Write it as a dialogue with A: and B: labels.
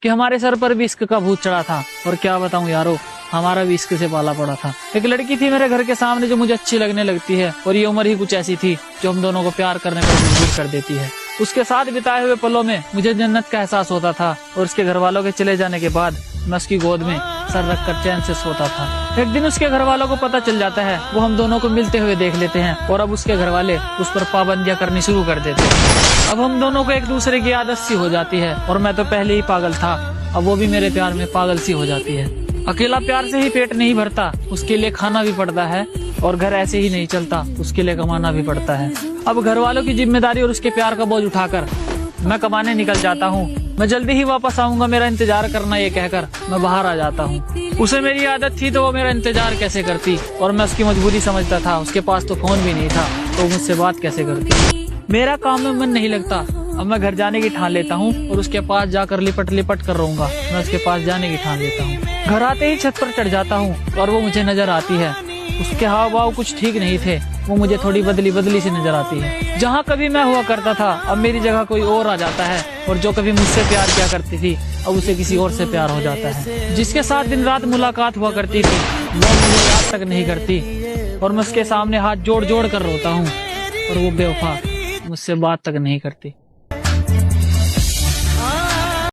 A: कि हमारे सर पर भी इश्क का भूत चढ़ा था। और क्या बताऊं यारो, हमारा भी इश्क से पाला पड़ा था। एक लड़की थी मेरे घर के सामने जो मुझे अच्छी लगने लगती है, और ये उम्र ही कुछ ऐसी थी जो हम दोनों को प्यार करने पर मजबूर कर देती है। उसके साथ बिताए हुए पलों में मुझे जन्नत का एहसास होता था, और उसके घर वालों के चले जाने के बाद मैं उसकी गोद में सर रखकर चैन से सोता था। एक दिन उसके घर वालों को पता चल जाता है, वो हम दोनों को मिलते हुए देख लेते हैं, और अब उसके घर वाले उस पर पाबंदियां करनी शुरू कर देते हैं। अब हम दोनों को एक दूसरे की आदत सी हो जाती है, और मैं तो पहले ही पागल था, अब वो भी मेरे प्यार में पागल सी हो जाती है। अकेला प्यार से ही पेट नहीं भरता, उसके लिए खाना भी पड़ता है, और घर ऐसे ही नहीं चलता, उसके लिए कमाना भी पड़ता है। अब घर वालों की जिम्मेदारी और उसके प्यार का बोझ उठाकर मैं कमाने निकल जाता हूँ। मैं जल्दी ही वापस आऊंगा, मेरा इंतजार करना, ये कहकर मैं बाहर आ जाता हूँ। उसे मेरी आदत थी तो वो मेरा इंतजार कैसे करती, और मैं उसकी मजबूरी समझता था। उसके पास तो फोन भी नहीं था, तो मुझसे बात कैसे करती। मेरा काम में मन नहीं लगता, अब मैं घर जाने की ठान लेता हूँ, और उसके पास जाकर लिपट लिपट कर रहूंगा। मैं उसके पास जाने की ठान लेता हूँ। घर आते ही छत पर चढ़ जाता हूँ, और वो मुझे नजर आती है। उसके हाव भाव कुछ ठीक नहीं थे, वो मुझे थोड़ी बदली बदली सी नजर आती है। जहाँ कभी मैं हुआ करता था, अब मेरी जगह कोई और आ जाता है, और जो कभी मुझसे प्यार किया करती थी, अब उसे किसी और से प्यार हो जाता है। जिसके साथ दिन रात मुलाकात हुआ करती थी, वो मुझे याद तक नहीं करती, और मैं उसके सामने हाथ जोड़ जोड़ कर रोता हूँ, और वो बेवफा मुझसे बात तक नहीं करती।